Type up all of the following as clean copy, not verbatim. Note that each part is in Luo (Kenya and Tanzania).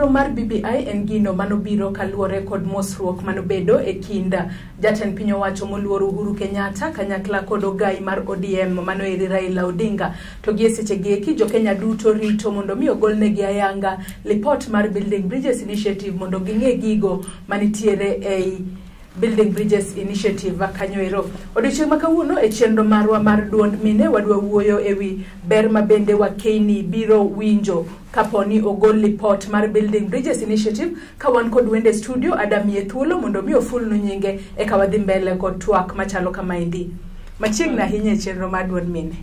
Chenro mar BBI en gino manobiro kaluwore kod mosruok manobedo e kinda jatend piny owacho moluor Uhuru Kenyatta kanyakla kod ogai mar ODM manoeri Raila Odinga. To gi seche gieki jo Kenya duto rito mondo mi ogolnegi ayanga report mar Building Bridges Initiative mondo ging'e gigo manitiere ei Building Bridges Initiative kanyoero. Odiochieng' ma kawuono e chenro marwa mar duond mine wadwa wuoyo ewi ber mabende wakeni biro winjo kaponi ogol report mar Building Bridges Initiative ka wan kod wende studio adamie thuolo mondo mi ofulnu nyinge e ka wadhi mbele kod twak machalo kamaendi. Machiegni ahinya e chenro mar duond mine.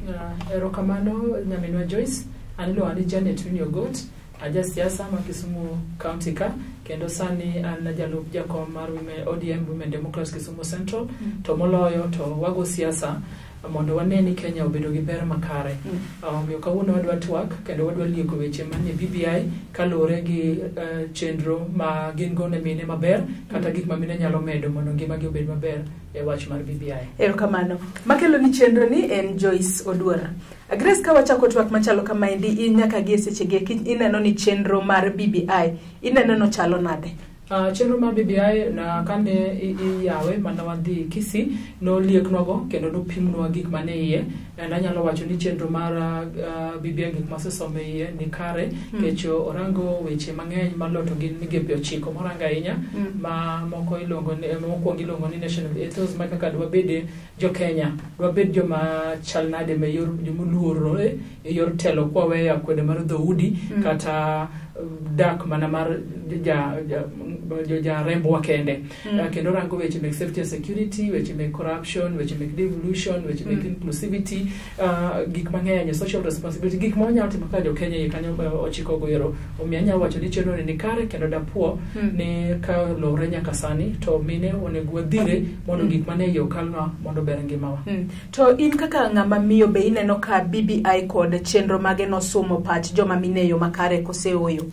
Erokamano nyaminwa Joyce, anilo ani Janet Winyogot, aja siasa ma Kisumu County ka kendo sani an jalup jakom mar ODM Women Democrats Kisumu Central to moloyo to wago siasa mondo waneni Kenya obedo gi ber makare. Omiyo kawuono wadwa twak kendo wadwa lieko weche manie BBI kalore gi chenro ma gin go ne mine maber kata gik ma mine nyalo medo mondo ngimagi obed maber e wach mar BBI. Erokamano. Makelo ni chenro ni en Joyce Oduor. Grace ka wachako twak machalo kamaendi in nyaka gi seche gi ineno ni chenro mar BBI ineno no chalo nade? Chenro mar BBI na kane iyawe mana wadhi Kisii no lieknwago kendo no pimnwa gik mane iye. Nanyalo wacho ni chenro mar BBI gik masesome iye ni kare kecho orango weche mang'eny maloto gin migepe 9 moranga ahinya ma moko iluongo ni national ethos ma kaka dwa bede jo Kenya dwa bed joma chal nade me yor jomoluorore e yor telo kwaweya kwede mar dhoudi kata dak mana mar ja rembo wakende kendo rango weche make safety and security, weche make corruption, weche make devolution, weche make inclusivity, gik mang'eny, social responsibility, gik ma wanyalo timo ka jo Kenya kanyo 9 goero. Omiyo anyalo wacho ni chenro ni kare kendo dapuo ni ka lore nyaka sani to mine onego wadhire mondo gik mane yo kalwa mondo ber ngimawa. To in kaka ng'ama miyo be ineno ka BBI kod chenro mage nosumo pach joma mine yo makare koseoyo?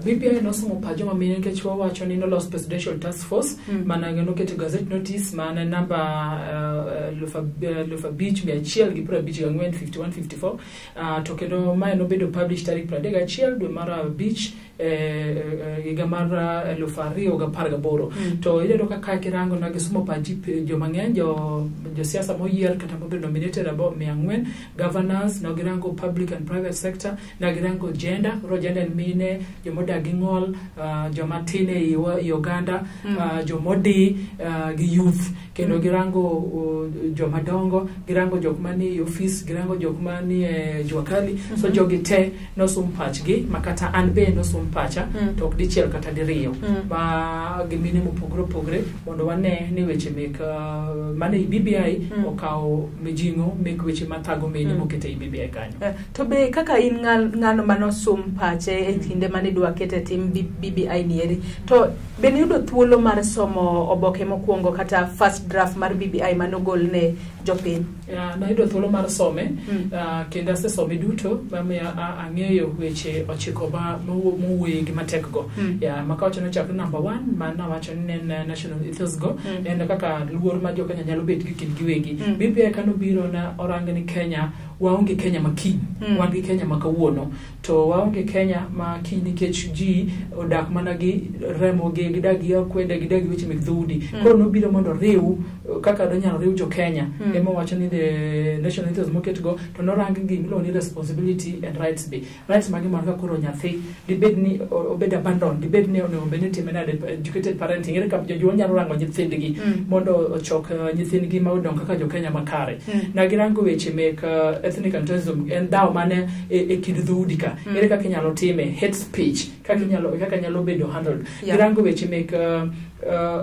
BBI nosumo pach joma mine nikech wawacho ni nolos presidential task force mana noketo gazette notice mana namba 5154 to kendo mae nobedo publish tarik 31 dwe mar abich higa mar 2018 to iyudo kaka kirango na gisumo paji jo mang'eny jo siasa moyier kata mobedo nominated about 400 governors na girango public and private sector na girango gender and mine jo modagi ng'ol jo matine i Uganda jo modi gi youth kendo girango jo madongo girango jok mani office girango jok mani jwakali so jogi te no sum pachgi makata an be no sum pacha to dichiel kata diriyo ma gimine mopogre mondo wane ni weche mek mane BBI okawo mijingo mek weche mathago mene mokete BBI kanyo. To be kaka in ng'ano mano sum pache e kinde mane dwa kete tim BBI nieri to be ni yudo thuolo mar somo oboke mokwongo kata first draft mar BBI manogol ne jopiny? Na yudo thuolo mar some kendo asesome duto mamiyo ang'eyo weche 9 ma mowuoye gi matek go. Makawacho no chakre number 1 mana wacho ni en national ethos go en kaka luor ma jo Kenya nyalo bet gi kind giwegi. BBI kano biro na orang ni Kenya waonge Kenya makiny wan gi Kenya makawuono to waonge Kenya makiny nikech ji odak mana gi remo gi gidagi akwede gidagi weche mek dhoudi koro no biro mondo riw kaka donyalo riw jo Kenya emo wacho ni the national ethos moket go to no rangi gi milo ni responsibility and rights be rights magi man ka koro nyathi dibed ni obed abandon dibed ni ono obed ni timenade educated parenting ere kap jo nyalo rango nyithindgi mondo ochok nyithindgi ma odong kaka jo Kenya makare na girango weche mek ethnic antagonism en daw mane e kid dhoudi ka ere kaka inyalo time hate speech kaka nyalo bedo handled girango weche mek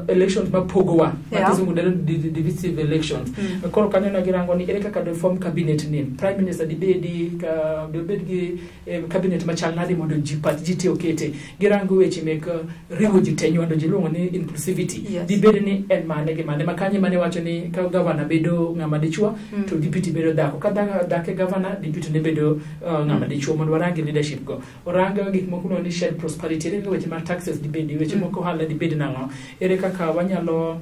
elections mapogowa matizungu divisive elections koro kanyo na girango ni ere kaka de form cabinet ni prime minister dibedi gi cabinet machal nadi mondo jiti okete girango weche mek riwo jitenyo ando jilongo ni inclusivity dibedi ni en mane gi mane makanye mane wacho ni ka governor bedo ng'ama dichwa to deputy bedo dhako ka dhako governor deputy ne bedo ng'ama dichwa mondo warangi leadership go oranga gik moko no ni shared shared prosperity ere weche mar taxes dibedi weche moko hala dibedi nango ere kaka wanyalo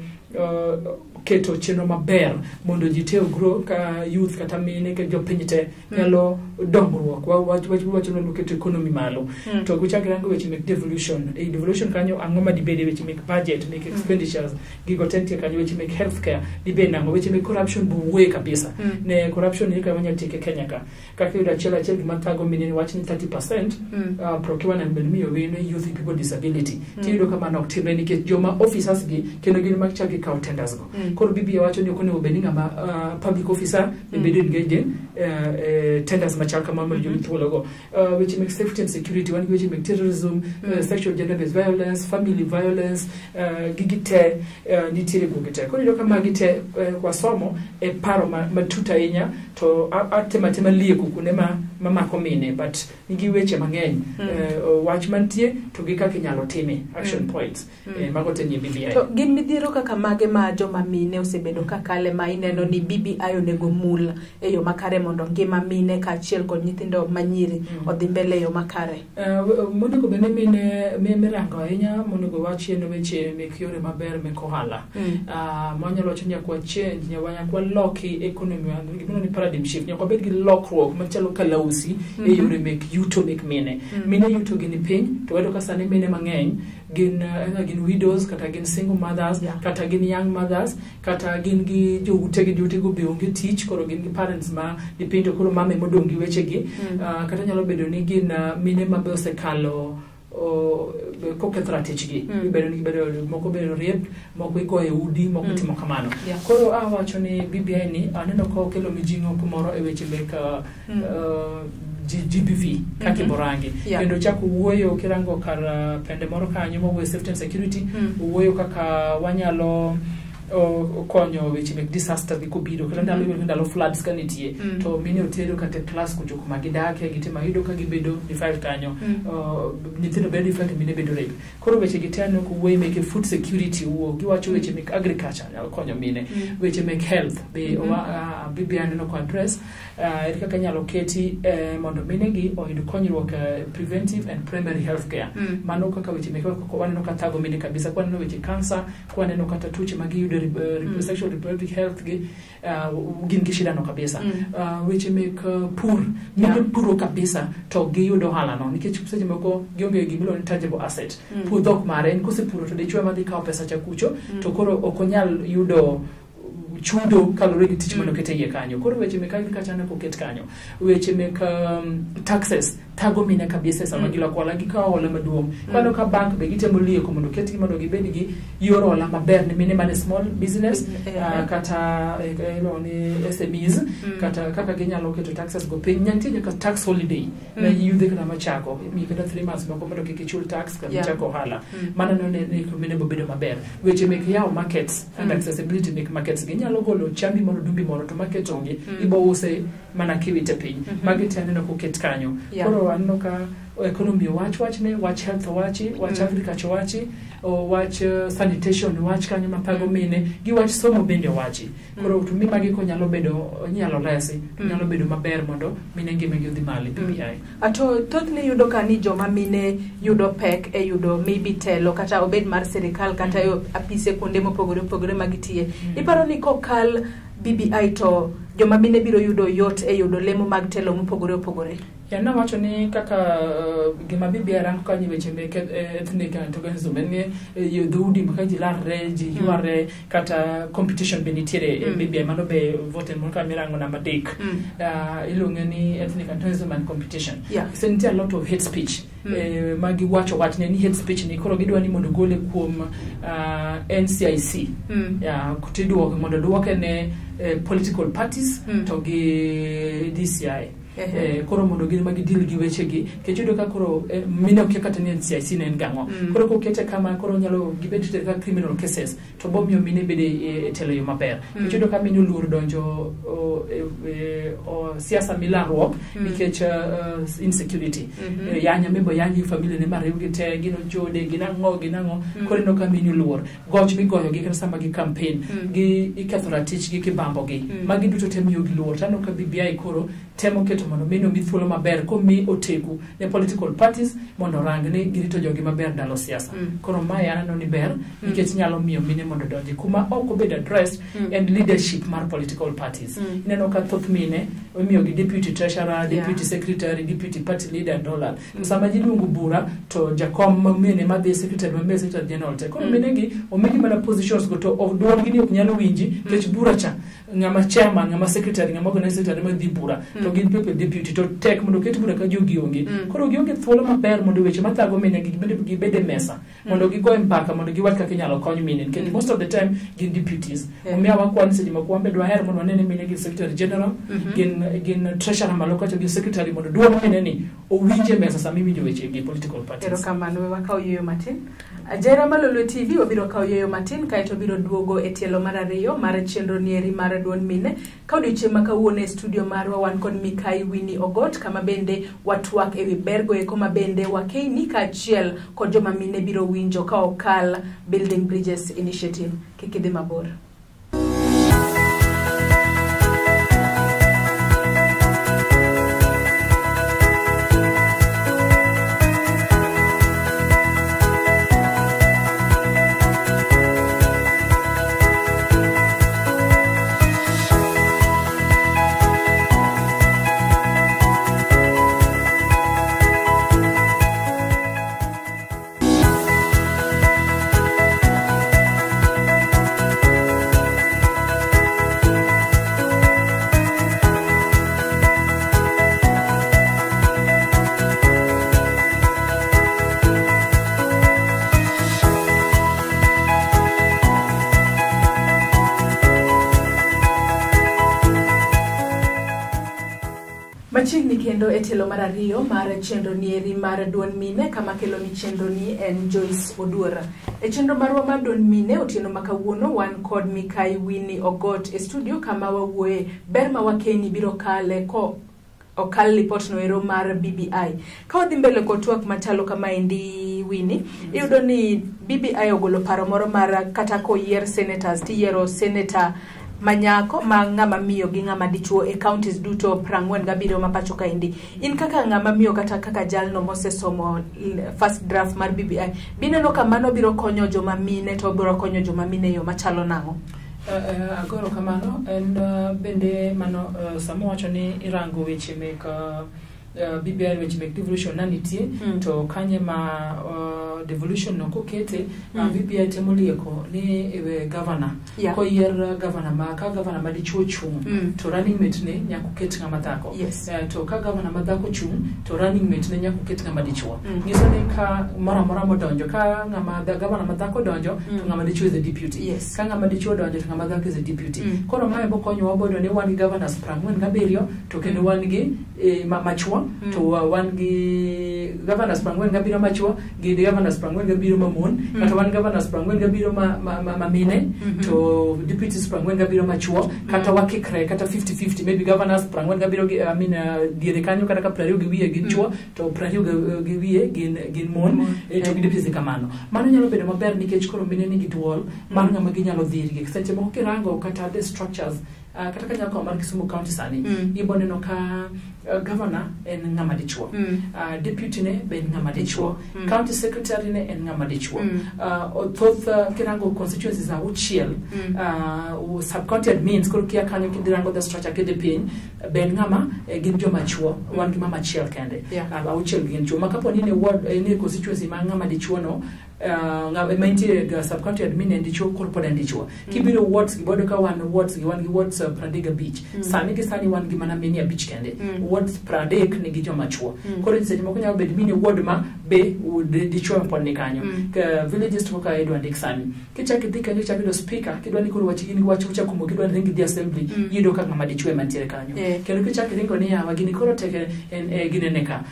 keto chenro maber mondo ji te grow ka youth kata mine ke jopiny te nyalo dongruok wacho no keto economy malo to guchakrango weche mek devolution kanyo angoma dibedi weche mek budget mek expenditures gigo tente kanyo weche mek healthcare dibedi nango weche mek corruption buwe kabisa ne corruption ni kama nyatike Kenya ka yuda chela gima thago mine wach ni 30% prokiwa na mbelmio wene youth people disability tiyo kama na oktimre ni ke joma officers gi kendo gin makchagi ka tenders go koro bibi wacho ni okone obeninga ma public officer bedo engaged tenders machal kama mo jumi thuolo go which makes safety and security one which make terrorism sexual gender based violence family violence gigite nitire gugite koro kama gite kwa somo paro matuta inya to atema lieko kunema mama komine but nigi weche mang'eny wach mantie to gi kaka inyalo time action points mago tenye BBI to gin midhiero kaka mage ma joma mine osebedo kakale ma ineno ni BBI onego mul e yo makare mondo ngima mine ka achiel kod nyithindo manyiri odhi mbele yo makare mondo bene mine mirango ahinya mondo wachien weche mek yore maber mek ohala manyalo wacho ni kwa change nyawanya kwa loki economy gimono ni paradigm shift nyaka bed gi lokruok machalo kalausi e yore mek yuto mek mine yuto gini piny to wedo kasane mine mang'eny gin widows kata gin single mothers kata gin young mothers kata gin gi joute go be onge tich koro gin gi parents ma dipinto koro mame modongi weche gi kata nyalo bedo ni gin mine mabe osekalo kokethra tichgi bedo moko bedo riep moko iko e udi moko timo kamano koro wacho ni BBI ni aneno ko kelo mijingo kumoro e weche mek GBV kaki morangi kendo chako wuoyo kirango kar pende moro kanyo mo safety and security wuoyo kaka wanyalo konyo weche mek disaster bikobiro kata ndalo floods kanitie to mine otero kata class kucho kuma gidake gitema yudo ka gibedo defied kanyo nyithindo bedo defied mine bedo rape koro weche gitano ku way make food security wo giwacho weche mek agriculture nyalo konyo mine weche mek health be BBI no ko address kaka nyalo keti mondo mine gi oyud konyruok preventive and primary health care mano kaka weche mek ko waneno kata go mine kabisa kwa neno weche cancer kwa neno kata tuche magiyudo sexual reproductive health gin gishida no kabisa weche mek puro kabisa to giyudo hala no nikech seche moko gionge gimilo intangible asset pudhok mare en kosepuro to dichwe madhi kawo pesa chakucho to koro okonyal yudo chudo kalore gi tich mondo kete ye kanyo koro weche mek agriculture na koket kanyo weche mek taxes tago mine kabisa sama gila kwala gi kawo la maduong kwano ka bank be gitemo lieko mondo keti mondo gibedi gi yoro la maber ni mine man small business kata ni SMEs kata kaka ginyalo keto taxes go piny nyantie ka tax holiday na yudhe kana machako mi kata 3 months moko mondo kichul tax ka chako hala mana no ne mine bobedo maber weche mek yaw markets and accessibility mek markets ginyalo golo chambi mondo dumbi mondo to market onge ibo use mana kiwite piny magitende no koket kanyo koro anno ka economy watch ne watch health watch agriculture watch sanitation watch kanyo mapago mine gi watch somo bende wachi koro tumi magi ko nyalo bedo nyalo lesi nyalo bedo maber mondo mine ngime gi dhi mali BBI ato thothne yudo ka ni joma mine yudo pek e yudo maybe telo kata obed mar sirikal kata apise kuonde mopogore magitie iparo ni kokal BBI to joma mine biro yudo yot e yudo lemo mag telo mopogore na wacho ni kaka gima BBI rango kanyo weche mek ethnic and organism ne yududi makaji larre ji yuare kata competition benitiere BBI mano be vote mon ka mirango na madek ilunge ni ethnic and organism and competition sent a lot of hate speech magi wacho watne ni hate speech ni koro gidwa ni mondo gole kuom NCIC kutiduo mondo duoke ne political parties to gi DCI koro mondo gin magi deal gi weche gi kechudo ka koro mine okekata ni NCIC ne ngango koro ko kete kama koro nyalo gibedite ka criminal cases to bomyo mine bede telo yo maber kechudo ka mine lur donjo siasa milarruok nikech insecurity yanya mebo yanyi family ne mare gite gino jode ginango koro no ka mine lur goch migoyo gi kata sama gi campaign gi ikethora tich gi kibambo gi magi duto temiyo gi lur tano ka BBI koro temo keto iketo mondo mino mi thuolo maber ko mi otegu ne political parties mondo rang ni girito jogi maber dalo siasa. Koro mae aneno ni ber nikech nyalo miyo mine mondo donji kuma ok obed addressed and leadership mar political parties. Ineno ka thoth mine omiyo gi deputy treasurer, deputy secretary, deputy party leader and all that. Sama ji luongo bura to jakom mine madhi secretary ma secretary general te. Koro mine gi omigi mana positions go to duol gi ni ok nyalo winji kech bura cha ngama chairman, ngama secretary, ngama organizing secretary madhi bura to gin people deputy to tek mondo ket bura ka jogi onge. Koro gionge thuolo maber mondo weche mathago mine gi bede mesa mondo gigo mbaka mondo giwach kaka inyalo kony mine nikech most of the time gin deputies. Omiya wakwan seche moko wambe dwa hero mondo wanene mine gi secretary general gin treasurer malo kacha gi secretary mondo duol mine ni owinje mesa sama iwinjo weche gi political parties. Ero kamano we wakaw yeyo matin. Ajera Malolo TV obiro kaw yeyo matin kaito biro duogo e tielo mar ariyo mar chenro nieri mar duon mine ka odiochieng' ma kawuono e studio marwa wan kod Mikai Winnie Ogot kama bende watwak ewi bergo eko ma bende wakeini kaachiel kod joma mine biro winjo ka okal Building Bridges Initiative. Kik idhi mabor. Machiegni kendo e tielo mar ariyo mar chenro nieri mar duon mine kama kelo ni chenro ni en Joyce Oduora. E chenro marwa mar duon mine otieno makawuono wan kod Mikai Winnie Ogot e studio kama wawuoye ber ma wakeni biro kale ko okal report no ero mar BBI. Ka wadhi mbele kod twak machalo kama endi Winnie, iyudo ni BBI ogolo paro moro mar kata ko yier senators tiyiero senator manyako ma ngama miyo gi ngama dichuo e counties duto 47 ma pacho ka indi. In kaka ngama miyo kata kaka jalno mosesomo first draft mar BBI, bineno ka mano biro konyo joma mine to biro konyo joma mine yo machalo nango. Agoro kamano and bende mano samo wacho ni irango weche mek BBI weche mek devolution nanitie to kanye ma devolution no kokete BBI temolieko ni ewe governor ko yer governor ma ka governor madichuo chung to running mate ne nyakuket ngama dhako to ka governor madhako chung to running mate ne nyakuket ngama dichuo ngiso ni ka mara modonjo ka ngama governor madhako donjo to ngama dichuo is the deputy ka ngama dichuo donjo to ngama dhako is the deputy koro mae bo konyo wabodo ne wan gi governors 47 to kendo wan gi machuo to wan gi governors 47 machuo gi governors 47 mamon kata wan governors 47 ma mine to deputies 47 machuo kata wakikre kata 50-50 maybe governors 47 diere kanyo kata ka 20 gi wiye gi chuo to 20 gi wiye gin mon to gi deputies kamano mano nyalo bedo maber nikech koro mine ni gi duol mar ngama gi nyalo dhirgi seche moko kirango kata the structures kata kanya ko mar Kisumu County sani ibone no ka governor en ngama dichuo deputy ne ben ngama dichuo county secretary ne en ngama dichuo thoth kirango constituencies are uchiel sub county admins koro kia kanyo kirango the structure kede pin ben ngama gin joma chuo wan gi mama chiel kende uchiel gin chuo makapo ni ne ward ne constituency ma ngama dichuo no ngaba maintie sub county admin and dichuo corporate and dichuo kibiro wards gibodo ka wan wards gi wan gi wards Pradega Beach sani gi sani wan gi mana menia beach kende wards Pradek ne gi joma chuo koro seche moko nyalo bed mine ward ma be dichuo pon ni kanyo ka villages to ka edwa ndik sani kichaki dhika ni chakido speaker kidwani koro wachigini wachucha kumo kidwani ringi di assembly yido ka ngama dichuo mantiere kanyo kendo kichaki ringo ni ya wagini koro teke gineneka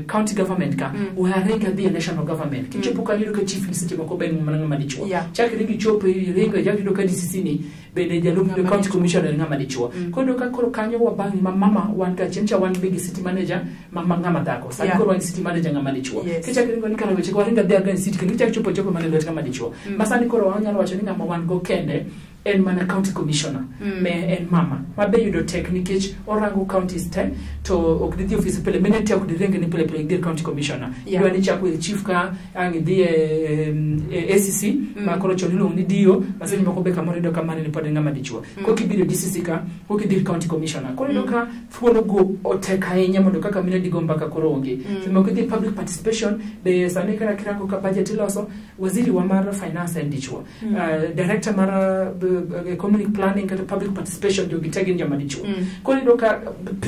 county government ka uharenga the national government kichepuka yido ka chief seche moko ben ngama dichuo chaki ringi chopo ringo yakido ka DCC ni bende jalup county commissioner ngama dichuo kondo ka koro kanyo wabangi mama wan ka chencha wan big city manager mama ngama dhako sani koro wan city manager ngama dichuo kichaki ringo ni kana weche kwa ringa the again city kichaki chopo mane ngama dichuo masani koro wanyalo wacho ni ngama wan go kende en mana county commissioner me en mama mabe yudo tek nikech orango counties te to ok dhi office pele mene te ok direnge ni pele dir county commissioner idwa ni chako chief ka ang dhi ACC ma koro chonilo ni dio basi ni mako be kamoro do kamane ni pod ngama dichuo ko kibido DCC ka ko kidir county commissioner ko ino ka thuolo go otek ahinya mondo kaka mine digo mbaka koro onge simo kidhi public participation be sane kana kirako ka budget loso waziri wa mara finance and dichuo director mara economic planning kata public participation do gitagi njama dichuo ko ino ka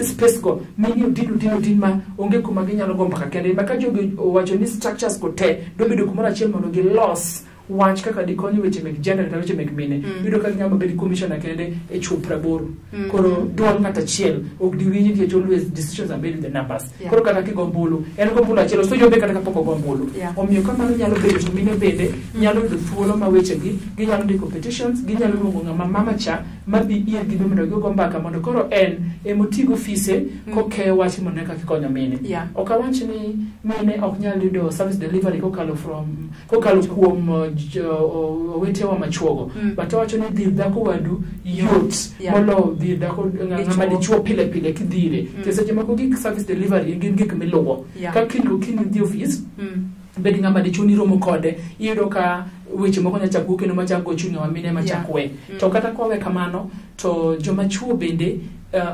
space go mini dino ma onge kuma ginyalo go mbaka kende mbaka jogi wacho ni structures ko te do bedo kumara chiel mondo gi loss watch kaka dikonyo weche meg gender kata weche meg mine bido ka nyama bedi commissioner kende e chupra boru koro dual ngata chiel ok diwinyi ke always decisions are made in the numbers koro kata ki gombulu en gombulu achiel so jobe kata kapoko gombulu omiyo kama nyalo bedo to mine bende nyalo do thuolo ma weche gi ginyalo ndiko petitions ginyalo luongo ngama mama cha mabi ir gi mondo go mbaka mondo koro en emotigo fise ko ke wach mondo ka kikonyo mine okawach ni mine ok nyalo do service delivery ko kalo kuom wete wa machuogo but wacho ni dhir dhako wadu yot molo dhir dhako ngama dichuo pile kidhire kese jomako gik service delivery gin gik miluwo ka kino dhi office bedi ngama dichuo ni romo kode iyudo ka weche moko nyacha kuke no machako chunyo wa mine machakwe to kata kowe kamano to joma chuo bende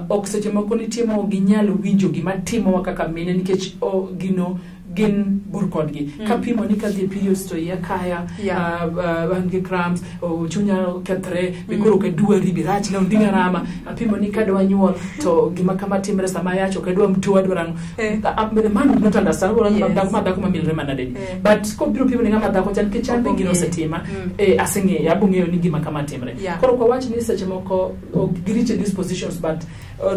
ok seche moko nitimo ginyalo winjo gima timo kaka mine nikech gino gin burkodgi kapimo ni kadhi periods to ya kaya wange cramps o chunya katre mikoro ke duari birach na undinga rama apimo ni kadwa nyuol to gima kama timre sama yacho kadwa mtuwa dwarang the man not understand what madako mamilre manade but ko biro pimo ni ngama dako chan kichan be gino setima asenge yabungeo ni gima kama timre koro kwa wachi ni seche moko giriche these positions but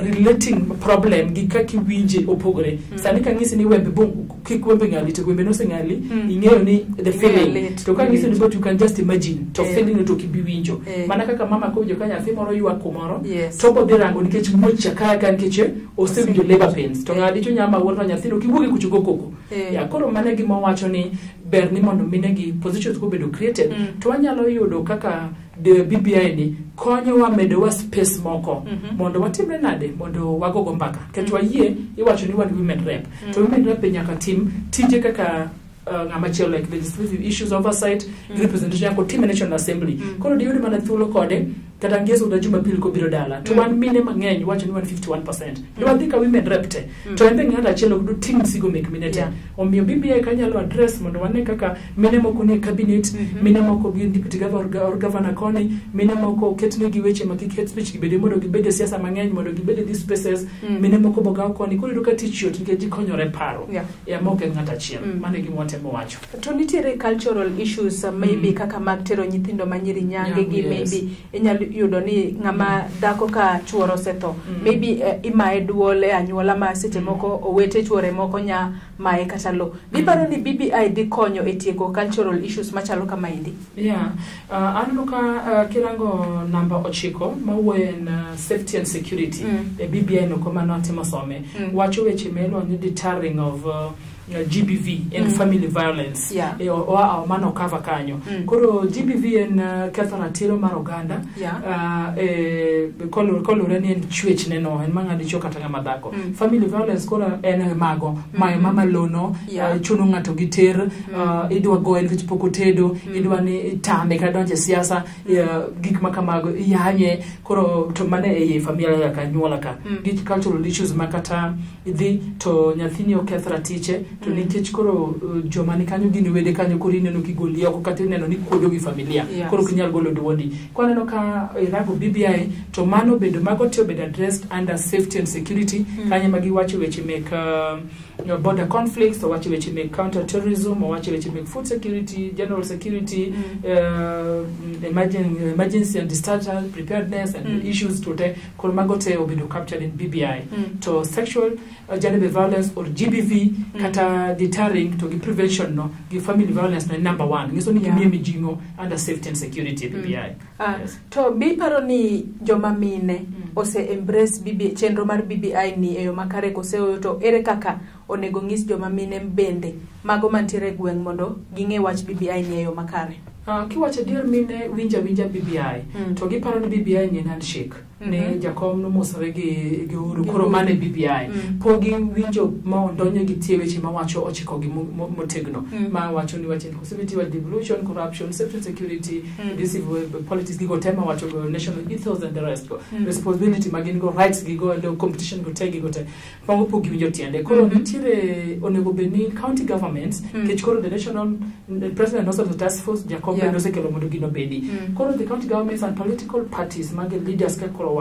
relating problem gikaki winje opogore sani kangisi ni wembe bungu kikwembe ngali to wembe no sengali ingeo ni the feeling to kangisi ni but you can just imagine to feeling to kibiwinjo mana kaka mama ko jo kanya thimoro yuwa kumoro to bo birango nikech mucha kaka nikech osewinjo labor pains to ngali to nyama wona nyathino kibuge kuchugo koko ya koro mane gi mawacho ni ber ni mondo minegi positions ko bedo created to wanyalo yudo kaka the BBI ni konyo wa medo wa space moko mondo watimre nade mondo wagogo mbaka ketwa yie iwacho ni wan women rep to women rep nyaka team tije kaka ngama chelo like legislative issues oversight representation yako team national assembly kono diyo mana thuolo kode kata ngeso da Jumapili ko biro dala to wan mine mangeny wacho ni 51% do wadhika women rep te to ende ngada chelo do team sigo make minete omiyo BBI kanyalo address mondo wane kaka mine moko ne cabinet mine moko gi deputy governor koni mine moko ketne gi weche makiket speech gibede mondo gibede siasa mangeny mondo gibede these spaces mine moko boga koni koro duka teach yot nikech konyore paro ya moke ngata chiel mane gi mote mowacho to nitiere cultural issues maybe kaka mag tero nyithindo manyiri nyange gi maybe inyalo yudo ni ngama dako ka chuoro seto maybe imae duole anyuola ma seche moko owete chuore moko nya mae kata lo biparo ni BBI di konyo etieko cultural issues machalo kama indi anuka kirango namba 9 mawen safety and security BBI no koma notimo some wacho weche melo ni deterring of GBV and family violence or mano cover kanyo koro GBV and Catherine Tiro Maroganda kolo reni en chwech neno en manga dicho kata madako family violence kora en mago my mama lono chuno ngato giter idwa goel kich pokotedo idwa ni tambe kadonje siasa gik makamago yanye koro to mane e familia ya kanyola ka gik cultural issues makata idhi to nyathini okethra tiche to nikech koro joma ni kanyo gini wede kanyo koro ineno kigolia ko kata ineno ni kodo gi familia koro kinyal golo duondi kwaneno ka irago BBI to mano bedo mago tio bedo addressed under safety and security kanye magi wacho weche make border conflicts or wacho weche make counter terrorism or wacho weche make food security general security emergency and disaster preparedness and issues to te koro mago te obedo captured in BBI to sexual gender violence or GBV kata deterring to prevention no gi family violence no number 1 ngiso ni kimie mijingo under safety and security BBI to biparo ni joma mine ose embrace BBI chenro mar BBI ni eyo makare koseo to ere kaka onego ngis joma mine bende mago mantiere gweng mondo ginge wach BBI ni eyo makare Kiwacho dier mine winja BBI to giparo ni BBI ni handshake ne jakom no mosore gi uru koro mane BBI pogi winjo ma ondonyo gi tie weche ma wacho ochiko gi motegno ma wacho ni wacho inclusivity wa devolution corruption safety security politics gi go tema wacho go national ethos and the rest go responsibility magin go rights gi go and competition go tegi go te pango pogi winjo tiende koro nitire onego beni county governments kech koro the national the president also the task force jakom no sekelo mondo gino bedi koro the county governments and political parties magin leaders ke koro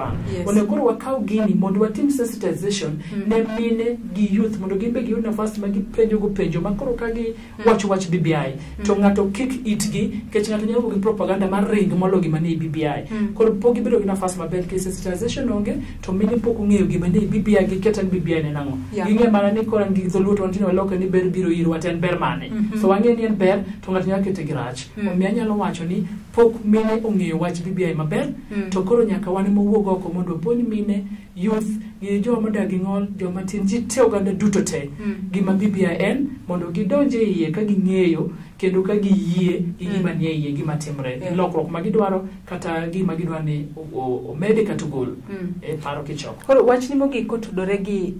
onego wakau gini mondo watim sensitization ne mine gi youth mondo gimbe gi nafas magi penjo go penjo makoro kagi watch BBI to ngato kick itgi kech ngato nyalo gi propaganda mar ring mologi mane BBI koro pogi bedo gi nafas maber ke sensitization onge to mine poko ng'eyo gima ne BBI gi ketan BBI ne nango ginge mana ni kora ngi zoluto wantino waloka ni ber biro iro waten ber mane so wange ni en ber to ngato nyalo kete girach omiya nyalo wacho ni pok mine ong'eyo wach BBI maber to koro nyaka wan mowuog oko mondo poni mine youth gi joma dagi ng'ol joma tin ji te oganda duto te gima BBI en mondo gidonje iye ka ging'eyo kendo ka giyie gi gima nie iye gima timre lokruok ma gidwaro kata gima gidwaro ni omede kata gol e paro kichoko. Koro wach ni mogik kotudore gi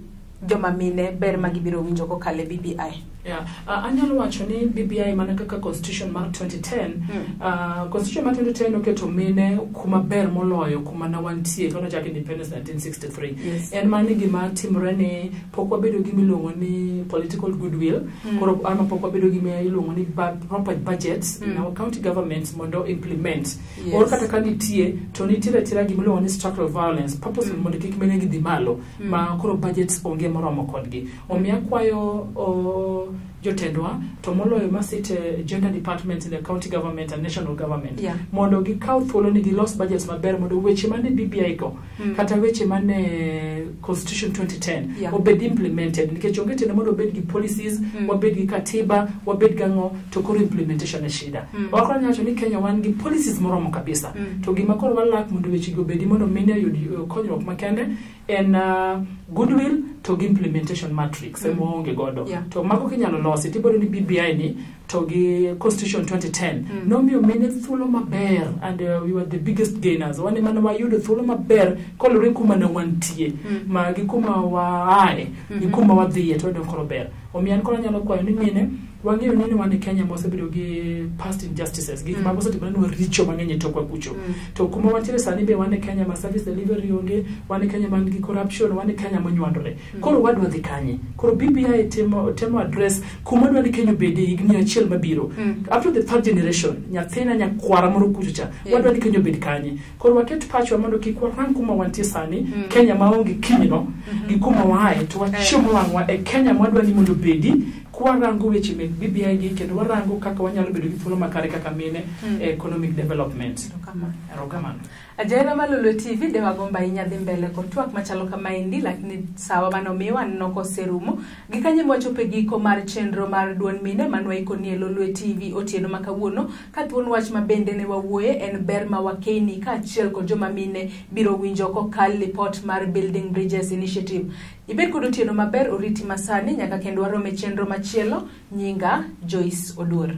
joma mine ber ma gibiro winjo kokale BBI. Anyalo wacho ni BBI mana kaka constitution mar 2010 constitution mar 2010 oketo mine kuma ber moloyo kuma na wantie kana jak independence 1963 en mani gima timore ni pok wabedo gi milongo ni political goodwill koro ama pok wabedo gi milongo ni proper budgets in our county governments mondo implement or kata kanitie to nitire tira gi milongo ni structural violence purpose mondo kik mene gi dimalo ma koro budgets onge moromo kodgi omiya kwayo jotendwa to moloyo masite gender department in the county government and national government mondo gikaw thuolo ni gilos budgets maber mondo weche mane BBI go kata weche mane constitution 2010 obed implemented nikech onge tende mondo obed gi policies obed gi katiba obed gango to koro implementation e shida wakora nyacho ni Kenya wan gi policies moromo kabisa to gima koro walak mondo weche go bedi mondo mine yud konyruok makende en goodwill to implementation matrix onge godo to mago kinyalo losi tibodo ni BBI ni to gi constitution 2010 no miyo mine thuolo maber and we were the biggest gainers wane mana wayudo thuolo maber kolore kuma na wantie ma gi kuma waae gi kuma wadhie to don koro ber omiyan koro nyalo kwayo ni mine wang'eyo ni wan Kenya mosebedo gi past injustices gik ma mosetimore no richo mang'eny to kwa kucho to kuma wantiere sani be wan Kenya ma service delivery onge wan Kenya man gi corruption wan Kenya monywandore koro wadwa dhi kanye koro BBI temo address kuma dwa ni Kenya bede higni achiel mabiro after the third generation nyathina nyakwara moro kucha wadwa ni Kenya bed kanye koro waket pacho mondo kik warang kuma wantie sani Kenya maonge kinyno gi kuma waae to wachomo wangwa e Kenya mwadwa ni mondo bedi kwarango weche meg BBI gi kendo warango kaka wanyalo bedo gi thuolo makare kaka mine economic development erokamano Ajera Malolo TV de wagomba inyadhi mbele kotwak machalo kama indi lakini sawa manomiwa noko serumo gikanye mwachope giko mar chenro mar duon mine manwa ikoni e Lolwe TV otieno makawuono kathuon wach mabende ne wawuoye en ber ma wakeni ka achiel kod joma mine biro winjo kokal report mar Building Bridges Initiative ibed kod otieno maber oriti masani nyaka kendo warome chenro machielo nyinga Joyce Oduor.